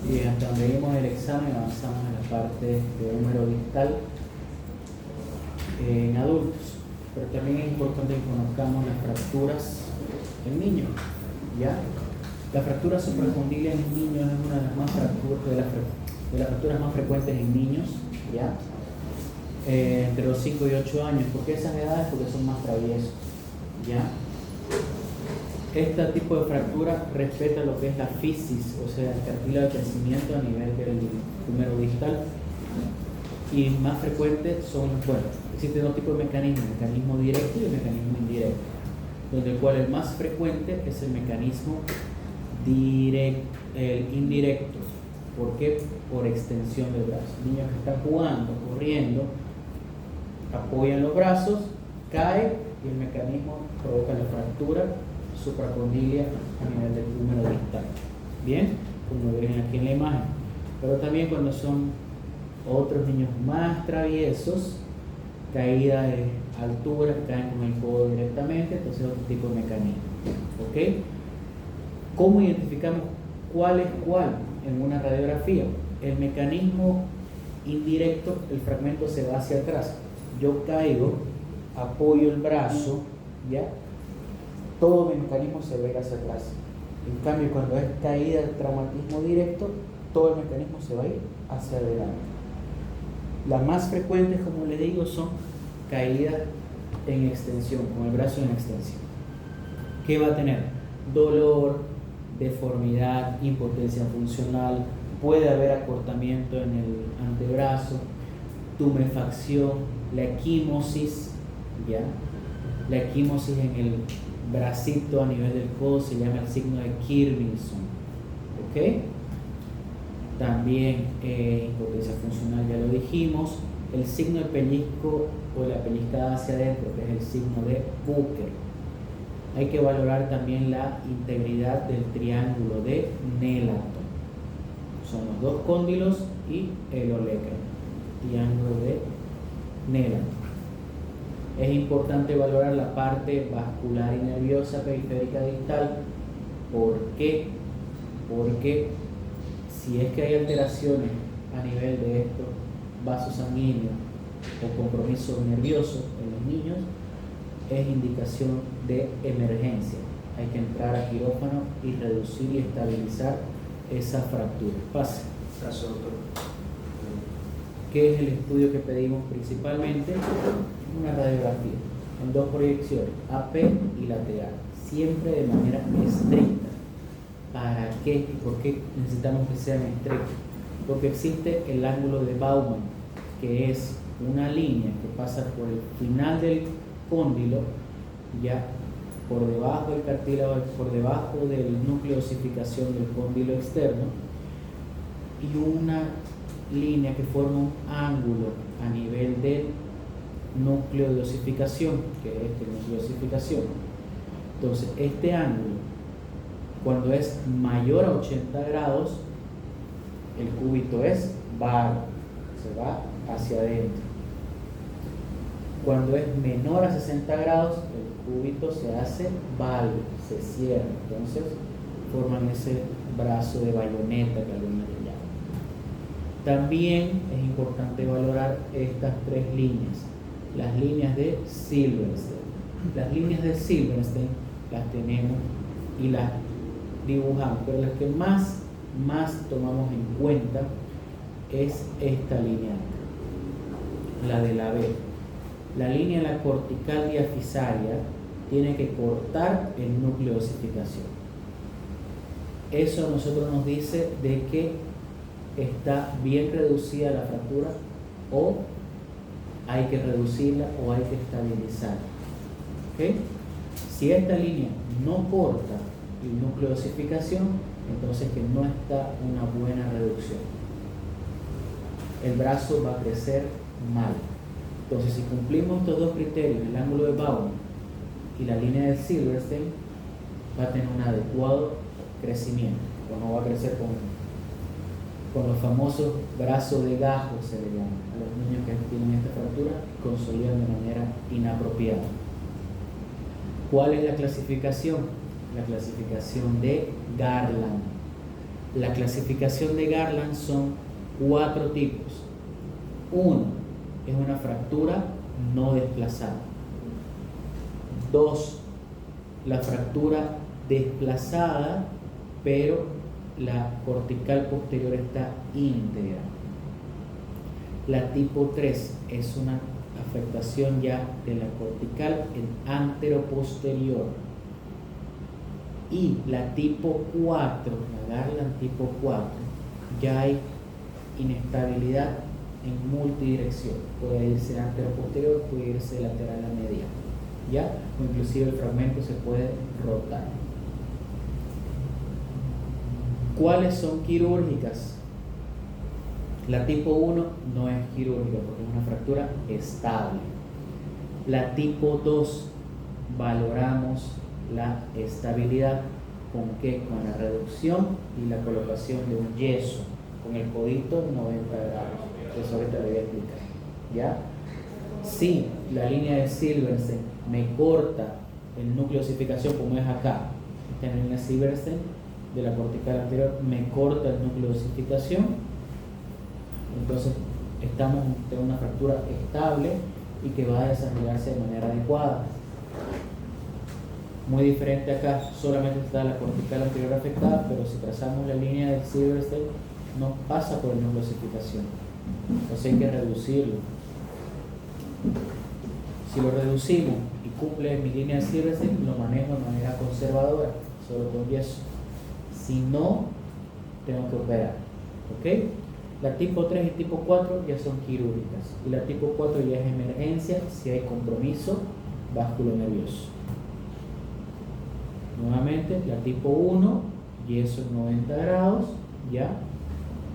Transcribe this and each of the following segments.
Bien, hasta donde vimos el examen, avanzamos en la parte de húmero distal en adultos. Pero también es importante que conozcamos las fracturas en niños, ¿ya? La fractura supracondilia en niños es una de las fracturas más frecuentes en niños, ¿ya? Entre los 5 y 8 años. ¿Por qué esas edades? Porque son más traviesos, ¿ya? Este tipo de fractura respeta lo que es la fisis, o sea, el cartílago de crecimiento a nivel del húmero distal. Y más frecuentes son, bueno, existen dos tipos de mecanismos, el mecanismo directo y el mecanismo indirecto, donde el cual el más frecuente es el mecanismo el indirecto. ¿Por qué? Por extensión del brazo. Niños que están jugando, corriendo, apoyan los brazos, cae y el mecanismo provoca la fractura supracondilia a nivel del húmero distal. Bien, como ven aquí en la imagen. Pero también cuando son otros niños más traviesos, caída de altura, caen con el codo directamente, entonces otro tipo de mecanismo. ¿Ok? ¿Cómo identificamos cuál es cuál en una radiografía? El mecanismo indirecto, el fragmento se va hacia atrás. Yo caigo, apoyo el brazo, ¿ya? Todo mi mecanismo se ve hacia atrás. En cambio, cuando es caída del traumatismo directo, todo el mecanismo se va a ir hacia adelante. Las más frecuentes, como les digo, son caídas en extensión, con el brazo en extensión. ¿Qué va a tener? Dolor, deformidad, impotencia funcional, puede haber acortamiento en el antebrazo, tumefacción, la equimosis, ¿ya? La equimosis en el bracito a nivel del codo se llama el signo de Kirvinson, ¿ok? También impotencia funcional, ya lo dijimos. El signo de pellizco o la pellizcada hacia adentro, que es el signo de Bucher. Hay que valorar también la integridad del triángulo de Nelaton. Son los dos cóndilos y el olecranon. Triángulo de Nelaton. Es importante valorar la parte vascular y nerviosa periférica distal. ¿Por qué? Porque si es que hay alteraciones a nivel de estos vasos sanguíneos o compromiso nervioso en los niños, es indicación de emergencia. Hay que entrar a quirófano y reducir y estabilizar esa fractura. Pase. Gracias, doctor. ¿Qué es el estudio que pedimos principalmente? Una radiografía en dos proyecciones, AP y lateral, siempre de manera estricta. ¿Para qué? ¿Y por qué necesitamos que sean estrictas? Porque existe el ángulo de Baumann, que es una línea que pasa por el final del cóndilo, ya por debajo del cartílago, por debajo del núcleo de osificación del cóndilo externo, y una línea que forma un ángulo a nivel del núcleo de osificación, que es este núcleo de osificación. Entonces, este ángulo, cuando es mayor a 80 grados, el cúbito es vago, se va hacia adentro. Cuando es menor a 60 grados, el cúbito se hace valvo, se cierra. Entonces, forman ese brazo de bayoneta que algunos le llaman. También es importante valorar estas tres líneas, las líneas de Silverstein. Las líneas de Silverstein las tenemos y las dibujamos, pero las que más tomamos en cuenta es esta línea, la de la B. La línea de la cortical diafisaria tiene que cortar el núcleo de osificación. Eso a nosotros nos dice de que está bien reducida la fractura, o hay que reducirla o hay que estabilizarla. ¿Okay? Si esta línea no corta el núcleo de osificación, entonces que no está una buena reducción. El brazo va a crecer mal. Entonces, si cumplimos estos dos criterios, el ángulo de Baumann y la línea de Silverstein, va a tener un adecuado crecimiento, o no va a crecer con con los famosos brazos de gajo, se le llama a los niños que tienen esta fractura, consolidan de manera inapropiada. ¿Cuál es la clasificación? La clasificación de Garland. La clasificación de Garland son 4 tipos. 1 es una fractura no desplazada. 2, la fractura desplazada, pero la cortical posterior está íntegra. La tipo 3 es una afectación ya de la cortical en anteroposterior. Y la tipo 4, la Garland tipo 4, ya hay inestabilidad en multidirección. Puede irse anteroposterior, puede irse lateral a medial, ¿ya? O inclusive el fragmento se puede rotar. ¿Cuáles son quirúrgicas? La tipo 1 no es quirúrgica porque es una fractura estable. La tipo 2 valoramos la estabilidad. ¿Con qué? Con la reducción y la colocación de un yeso con el codito 90 grados. Eso ahorita le voy a explicar, ¿ya? Si la línea de Silverstein me corta el núcleo de osificación, como es acá, esta es la línea Silverstein de la cortical anterior, me corta el núcleo de osificación, entonces estamos ante una fractura estable y que va a desarrollarse de manera adecuada. Muy diferente acá, solamente está la cortical anterior afectada, pero si trazamos la línea del Silverstein no pasa por el núcleo de osificación, entonces hay que reducirlo. Si lo reducimos y cumple mi línea de Silverstein, lo manejo de manera conservadora, solo con yeso. Si no, tengo que operar, ¿ok? La tipo 3 y tipo 4 ya son quirúrgicas y la tipo 4 ya es emergencia si hay compromiso vasculonervioso. Nuevamente, la tipo 1, yeso 90 grados, ¿ya?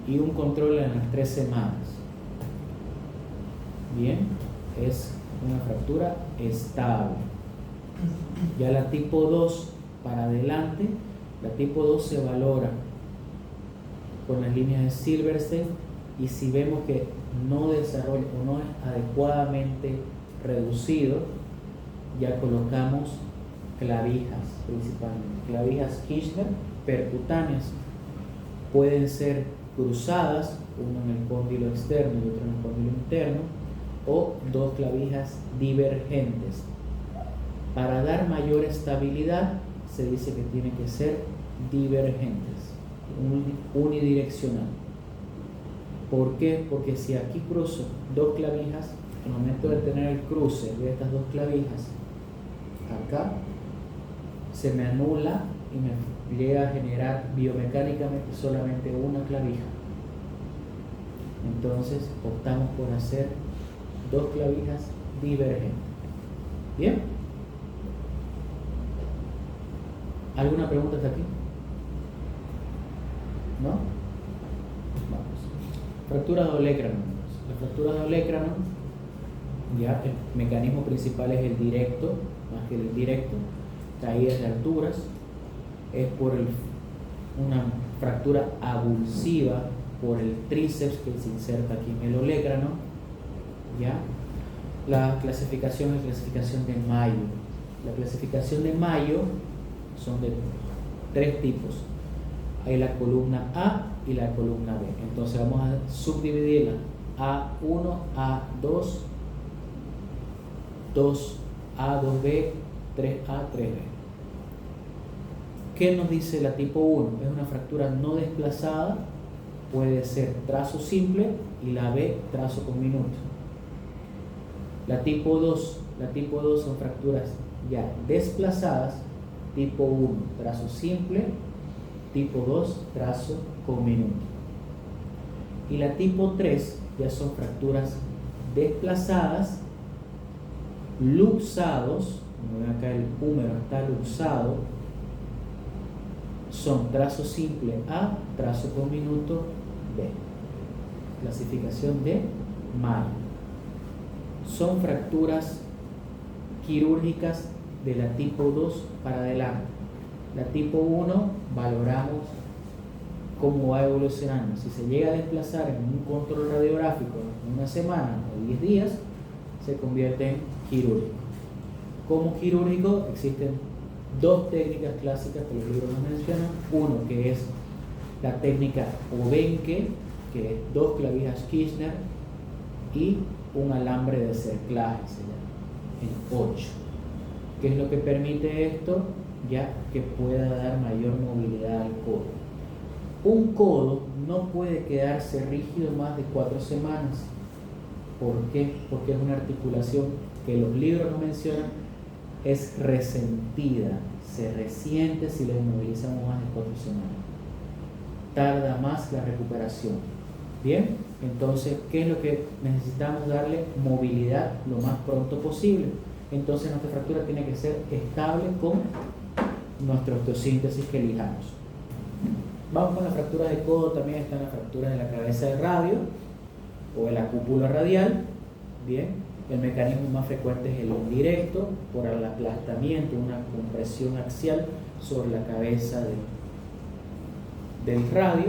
Y un control en las 3 semanas. Bien, es una fractura estable. Ya la tipo 2 para adelante, la tipo 2 se valora con las líneas de Silverstein y si vemos que no desarrolla o no es adecuadamente reducido, ya colocamos clavijas, principalmente clavijas Kirchner percutáneas. Pueden ser cruzadas, uno en el cóndilo externo y otro en el cóndilo interno, o 2 clavijas divergentes. Para dar mayor estabilidad se dice que tiene que ser divergentes, unidireccional. ¿Por qué? Porque si aquí cruzo 2 clavijas, al momento de tener el cruce de estas 2 clavijas acá, se me anula y me llega a generar biomecánicamente solamente una clavija. Entonces optamos por hacer 2 clavijas divergentes. ¿Bien? ¿Alguna pregunta hasta aquí? ¿No? Vamos. Fractura de olecrano. La fractura de olecrano, ya el mecanismo principal es el directo, más que el indirecto, caídas de alturas, es por una fractura avulsiva por el tríceps que se inserta aquí en el olecrano, ¿ya? La clasificación es clasificación de Mayo. La clasificación de Mayo son de 3 tipos. Hay la columna A y la columna B. Entonces vamos a subdividirla: A1, A2, 2A, 2B, 3A, 3B. ¿Qué nos dice la tipo 1? Es una fractura no desplazada, puede ser trazo simple, y la B trazo con minuto. La tipo 2 son fracturas ya desplazadas, tipo 1 trazo simple, tipo 2 trazo con minuto. Y la tipo 3 ya son fracturas desplazadas, luxados, como ven acá el húmero está luxado, son trazo simple A, trazo con minuto B. Clasificación de Mayo. Son fracturas quirúrgicas de la tipo 2 para adelante. La tipo 1 valoramos cómo va evolucionando. Si se llega a desplazar en un control radiográfico en una semana o 10 días, se convierte en quirúrgico. Como quirúrgico existen dos técnicas clásicas que los libros nos mencionan. Uno que es la técnica Obenke, que es 2 clavijas Kirchner y un alambre de cerclaje, se llama, en 8. ¿Qué es lo que permite esto? Ya que pueda dar mayor movilidad al codo. Un codo no puede quedarse rígido más de 4 semanas. ¿Por qué? Porque es una articulación que los libros no mencionan, es resentida, se resiente si la inmovilizamos más de 4 semanas. Tarda más la recuperación. Bien, entonces, ¿qué es lo que necesitamos? Darle movilidad lo más pronto posible. Entonces nuestra fractura tiene que ser estable con nuestra osteosíntesis que elijamos. Vamos con la fractura de codo. También están las fracturas de la cabeza de radio o de la cúpula radial. Bien, el mecanismo más frecuente es el indirecto, por el aplastamiento, una compresión axial sobre la cabeza del radio.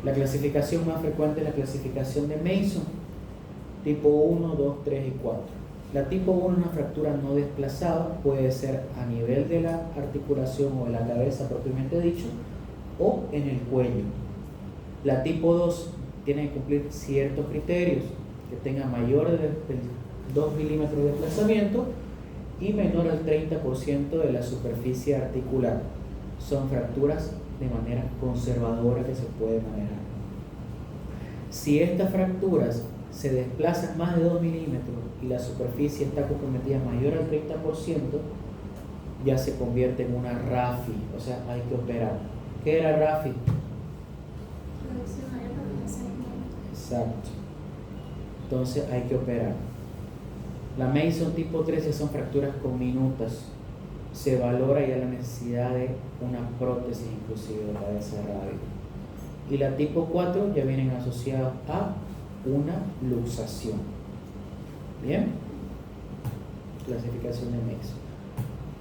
La clasificación más frecuente es la clasificación de Mason, tipo 1, 2, 3 y 4. La tipo 1 es una fractura no desplazada, puede ser a nivel de la articulación o de la cabeza propiamente dicho, o en el cuello. La tipo 2 tiene que cumplir ciertos criterios, que tenga mayor de 2 milímetros de desplazamiento y menor al 30% de la superficie articular. Son fracturas de manera conservadora que se puede manejar. Si estas fracturas se desplazan más de 2 milímetros y la superficie está comprometida mayor al 30%, ya se convierte en una RAFI, o sea, hay que operar. ¿Qué era RAFI? Exacto. Entonces hay que operar. La Mason tipo 13 son fracturas conminutas. Se valora ya la necesidad de una prótesis inclusive de cabeza de radio. Y la tipo 4 ya vienen asociados a una luxación. Bien, clasificación de Mason.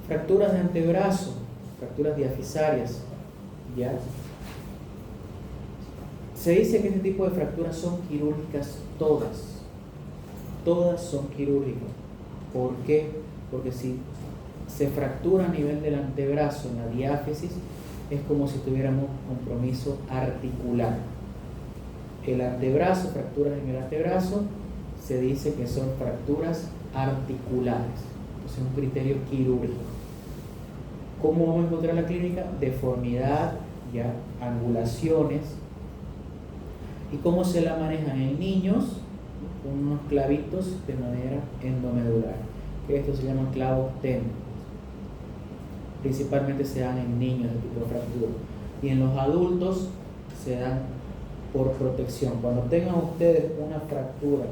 Fracturas de antebrazo, fracturas diafisarias. Ya se dice que este tipo de fracturas son quirúrgicas todas son quirúrgicas. ¿Por qué? Porque si se fractura a nivel del antebrazo en la diáfisis, es como si tuviéramos compromiso articular. El antebrazo, fracturas en el antebrazo, se dice que son fracturas articulares. Entonces es un criterio quirúrgico. ¿Cómo vamos a encontrar la clínica? Deformidad, ya, angulaciones. ¿Y cómo se la manejan en niños? Unos clavitos de manera endomedular, que estos se llaman clavos TEN. Principalmente se dan en niños de tipo de fractura. Y en los adultos se dan por protección. Cuando tengan ustedes una fractura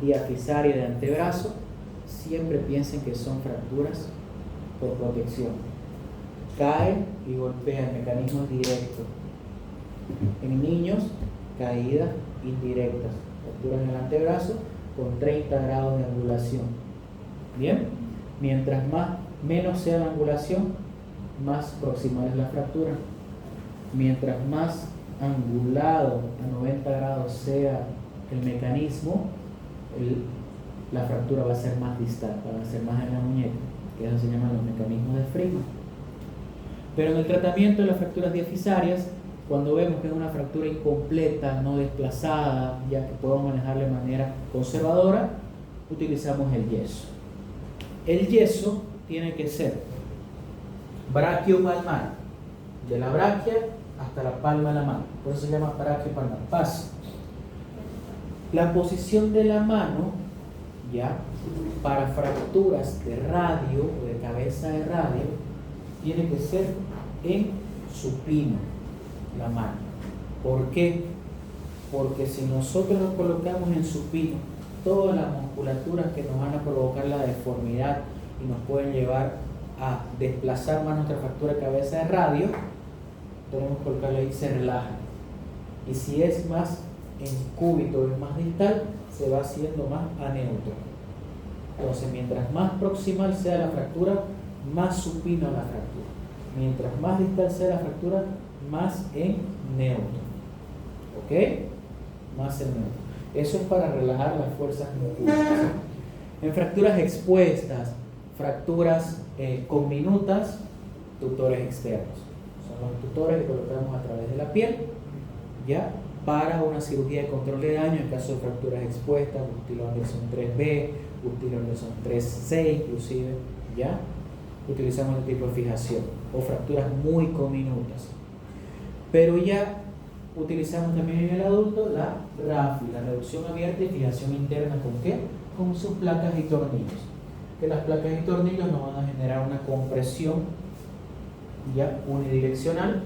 diafisaria de antebrazo, siempre piensen que son fracturas por protección. Cae y golpea, el mecanismo es directo. En niños, caídas indirectas, fracturas en el antebrazo con 30 grados de angulación. Bien, mientras menos sea la angulación, más proximal es la fractura. Mientras más angulado a 90 grados sea el mecanismo, la fractura va a ser más distal, va a ser más en la muñeca, que eso se llaman los mecanismos de Friedman. Pero en el tratamiento de las fracturas diafisarias, cuando vemos que es una fractura incompleta, no desplazada, ya que podemos manejarla de manera conservadora, utilizamos el yeso. El yeso tiene que ser braquiopalmar, de la braquia hasta la palma de la mano, por eso se llama braquiopalmar, paso. La posición de la mano, ya, para fracturas de radio o de cabeza de radio, tiene que ser en supino, la mano. ¿Por qué? Porque si nosotros nos colocamos en supino, todas las musculaturas que nos van a provocar la deformidad y nos pueden llevar a desplazar más nuestra fractura de cabeza de radio, tenemos que colocarla ahí, se relajan. Y si es más en cúbito, es más distal, se va haciendo más aneutro. Entonces, mientras más proximal sea la fractura, más supino la fractura. Mientras más distal sea la fractura, más en neutro. ¿Ok? Más en neutro. Eso es para relajar las fuerzas musculares. En fracturas expuestas, fracturas conminutas, tutores externos. Son los tutores que colocamos a través de la piel, ¿ya? Para una cirugía de control de daño en caso de fracturas expuestas, Gustilo Anderson 3B, Gustilo Anderson 3C inclusive, ¿ya? Utilizamos este tipo de fijación, o fracturas muy conminutas. Pero ya utilizamos también en el adulto la RAFI, la reducción abierta y fijación interna. ¿Con qué? Con sus placas y tornillos. Que las placas y tornillos nos van a generar una compresión ya unidireccional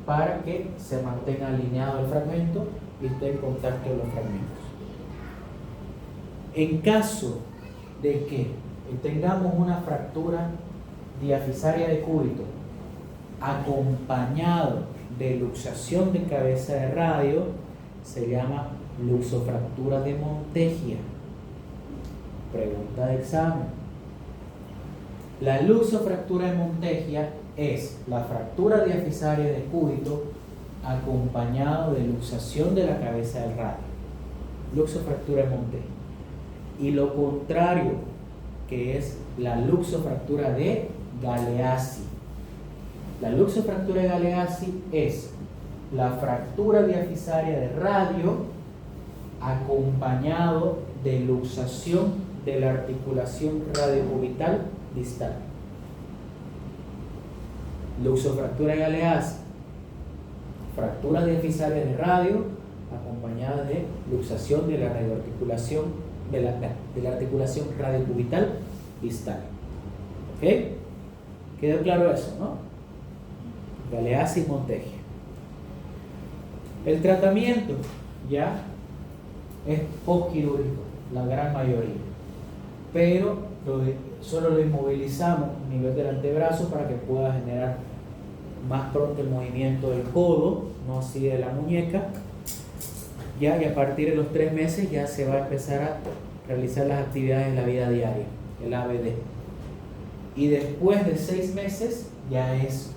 para que se mantenga alineado el fragmento y esté en contacto de los fragmentos. En caso de que tengamos una fractura diafisaria de cúbito acompañado de luxación de cabeza de radio, se llama luxofractura de Montegia. Pregunta de examen. La luxofractura de Montegia es la fractura diafisaria de cúbito acompañado de luxación de la cabeza del radio. Luxofractura de Montegia. Y lo contrario, que es la luxofractura de Galeazzi. La luxofractura de Galeazzi es la fractura diafisaria de radio acompañado de luxación de la articulación radiocubital distal. Luxofractura de Galeazzi, fractura diafisaria de radio acompañada de luxación de la radioarticulación de la articulación radiocubital distal. ¿Ok? ¿Quedó claro eso, no? Galeazzi y Montegia. El tratamiento ya es postquirúrgico, la gran mayoría, pero solo lo inmovilizamos a nivel del antebrazo para que pueda generar más pronto el movimiento del codo, no así de la muñeca, ya, y a partir de los 3 meses ya se va a empezar a realizar las actividades en la vida diaria, el ABD, y después de 6 meses ya es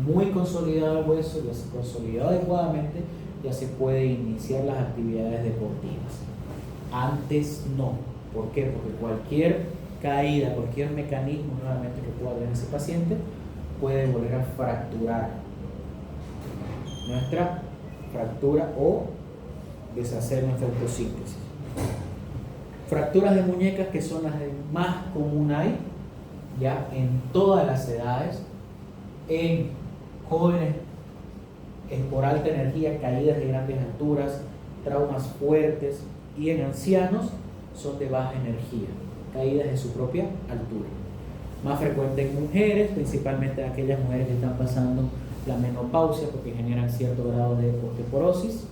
muy consolidado el hueso, ya se consolidó adecuadamente, ya se puede iniciar las actividades deportivas. Antes no. ¿Por qué? Porque cualquier caída, cualquier mecanismo nuevamente que pueda tener ese paciente puede volver a fracturar nuestra fractura o deshacer nuestra autosíntesis. Fracturas de muñecas, que son las más comunes hay ya en todas las edades, en jóvenes por alta energía, caídas de grandes alturas, traumas fuertes, y en ancianos son de baja energía, caídas de su propia altura. Más frecuente en mujeres, principalmente en aquellas mujeres que están pasando la menopausia porque generan cierto grado de osteoporosis.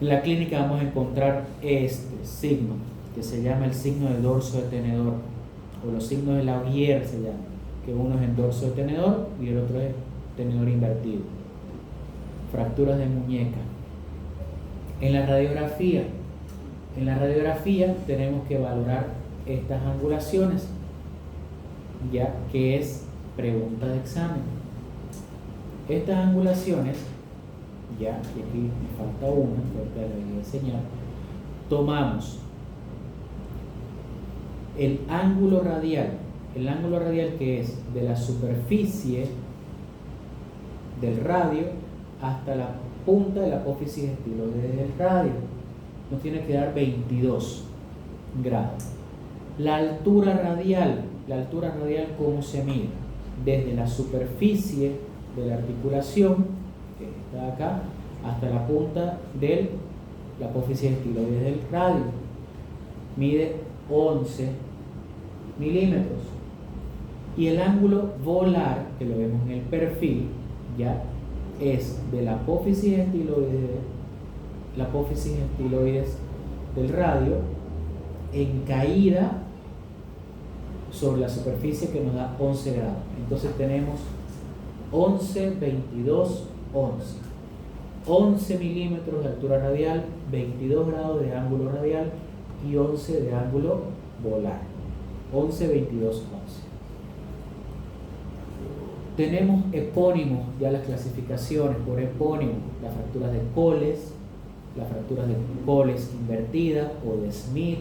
En la clínica vamos a encontrar este signo que se llama el signo de dorso de tenedor, o los signos de Laurier se llama, que uno es en dorso de tenedor y el otro es tenedor invertido. Fracturas de muñeca. En la radiografía tenemos que valorar estas angulaciones, ya que es pregunta de examen. Estas angulaciones, ya, y aquí me falta una, que les voy a enseñar. Tomamos el ángulo radial que es de la superficie del radio hasta la punta de la apófisis estiloide del radio. Nos tiene que dar 22 grados. La altura radial, ¿cómo se mide? Desde la superficie de la articulación, que está acá, hasta la punta de la apófisis estiloide del radio. Mide 11 milímetros. Y el ángulo volar, que lo vemos en el perfil, ya es de la apófisis estiloides del radio en caída sobre la superficie, que nos da 11 grados. Entonces tenemos 11, 22, 11. 11 milímetros de altura radial, 22 grados de ángulo radial y 11 de ángulo volar. 11, 22, 11. Tenemos epónimos, ya las clasificaciones por epónimo, las fracturas de Coles, las fracturas de Coles invertida o de Smith,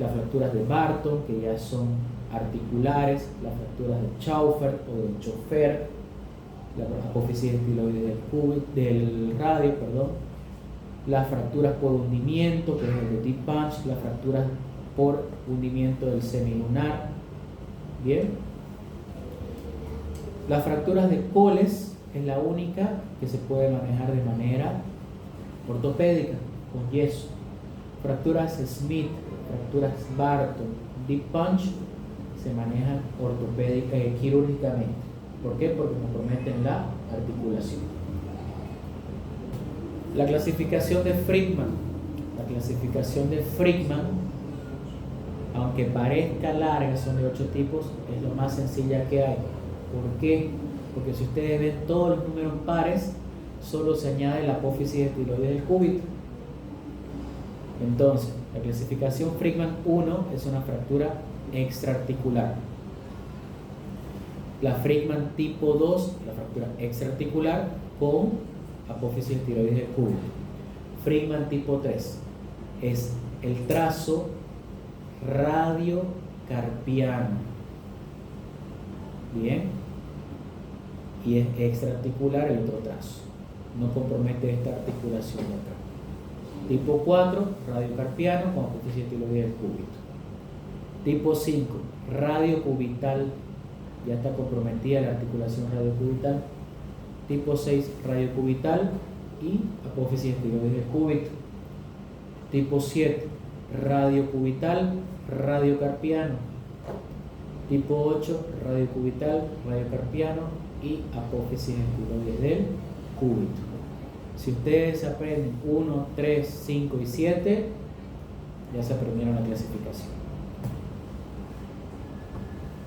las fracturas de Barton, que ya son articulares, las fracturas de Chauffer o de Schoeffer, la apófisis estiloide del radio, las fracturas por hundimiento, que es el de Deep Punch, las fracturas por hundimiento del semilunar. Bien, las fracturas de Coles es la única que se puede manejar de manera ortopédica, con yeso. Fracturas Smith, fracturas Barton, Deep Punch se manejan ortopédica y quirúrgicamente. ¿Por qué? Porque comprometen la articulación. La clasificación de Friedman. La clasificación de Friedman, aunque parezca larga, son de 8 tipos, es lo más sencilla que hay. ¿Por qué? Porque si ustedes ven todos los números pares, solo se añade la apófisis estiloide del cúbito. Entonces, la clasificación Friedman 1 es una fractura extraarticular. La Friedman tipo 2, la fractura extraarticular con apófisis estiloide del cúbito. Friedman tipo 3 es el trazo radiocarpiano. Bien, y es extraarticular el otro trazo, no compromete esta articulación de acá. Tipo 4, radiocarpiano con apófisis estiloide del cúbito. Tipo 5, radiocubital, ya está comprometida la articulación radiocubital. Tipo 6, radiocubital y apófisis estiloide del cúbito. Tipo 7, radiocubital, radiocarpiano. Tipo 8, radiocubital, radiocarpiano y apófisis estiloide del cúbito. Si ustedes aprenden 1, 3, 5 y 7, ya se aprendieron la clasificación.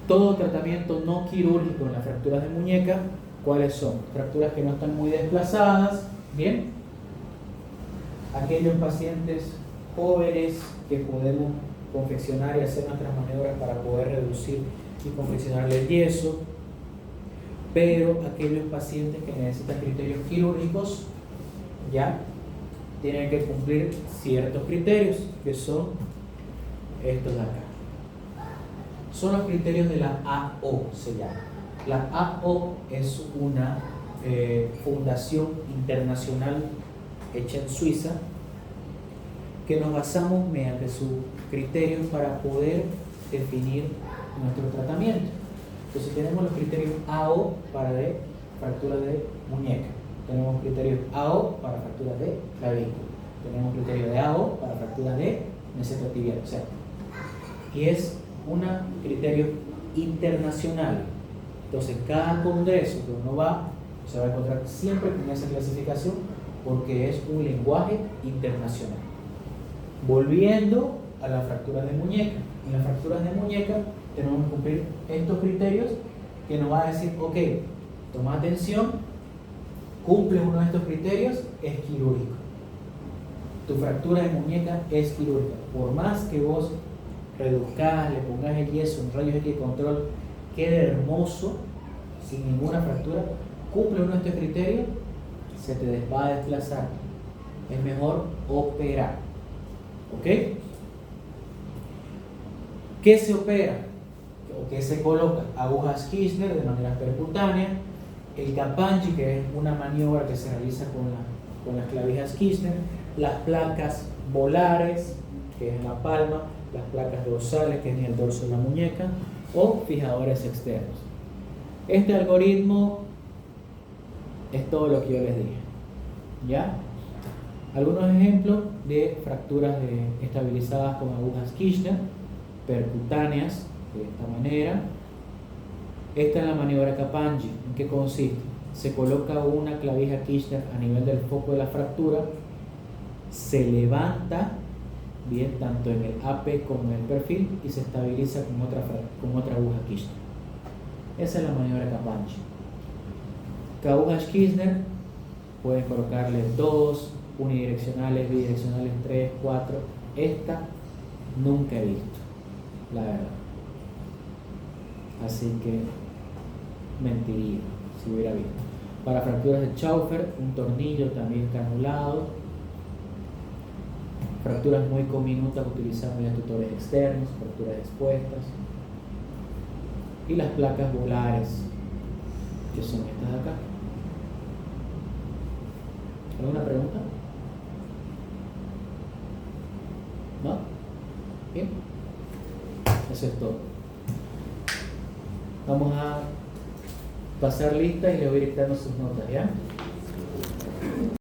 Todo tratamiento no quirúrgico en las fracturas de muñeca, ¿cuáles son? Fracturas que no están muy desplazadas, ¿bien? Aquellos pacientes jóvenes que podemos confeccionar y hacer nuestras maniobras para poder reducir y confeccionarle el yeso, pero aquellos pacientes que necesitan criterios quirúrgicos ya tienen que cumplir ciertos criterios, que son estos de acá. Son los criterios de la AO, se llama. La AO es una fundación internacional hecha en Suiza, que nos basamos mediante sus criterios para poder definir nuestro tratamiento. Entonces tenemos los criterios AO para fractura de muñeca, tenemos criterios AO para fracturas de clavícula, tenemos criterios de AO para fracturas de mesetotibial, o sea, y es un criterio internacional. Entonces cada congreso que uno va se va a encontrar siempre con esa clasificación, porque es un lenguaje internacional. Volviendo a las fracturas de muñeca, en las fracturas de muñeca tenemos que cumplir estos criterios que nos va a decir, ok, toma atención, cumple uno de estos criterios, es quirúrgico. Tu fractura de muñeca es quirúrgica. Por más que vos reduzcas, le pongas el yeso, un rayos X de control, quede hermoso, sin ninguna fractura, cumple uno de estos criterios, se te va a desplazar. Es mejor operar. ¿Ok? ¿Qué se opera? ¿O qué se coloca? Agujas Kirchner de manera percutánea, el Capanghi, que es una maniobra que se realiza con las clavijas Kirchner, las placas volares, que es en la palma, las placas dorsales, que es en el dorso de la muñeca, o fijadores externos. Este algoritmo es todo lo que yo les dije. ¿Ya? Algunos ejemplos de fracturas estabilizadas con agujas Kirchner, percutáneas, de esta manera. Esta es la maniobra Capanghi. ¿En qué consiste? Se coloca una clavija Kirchner a nivel del foco de la fractura, se levanta bien tanto en el AP como en el perfil y se estabiliza con otra aguja Kirchner. Esa es la maniobra Capanghi. Agujas Kirchner pueden colocarle 2, unidireccionales, bidireccionales, 3, 4. Esta nunca he visto, la verdad. Así que mentiría si hubiera visto. Para fracturas de Schaufer, un tornillo también está anulado. Fracturas muy diminutas que utilizamos ya tutores externos, fracturas expuestas. Y las placas volares, que son estas de acá. ¿Alguna pregunta? ¿No? Bien. Eso es todo. Vamos a pasar lista y le voy dictando sus notas, ¿ya?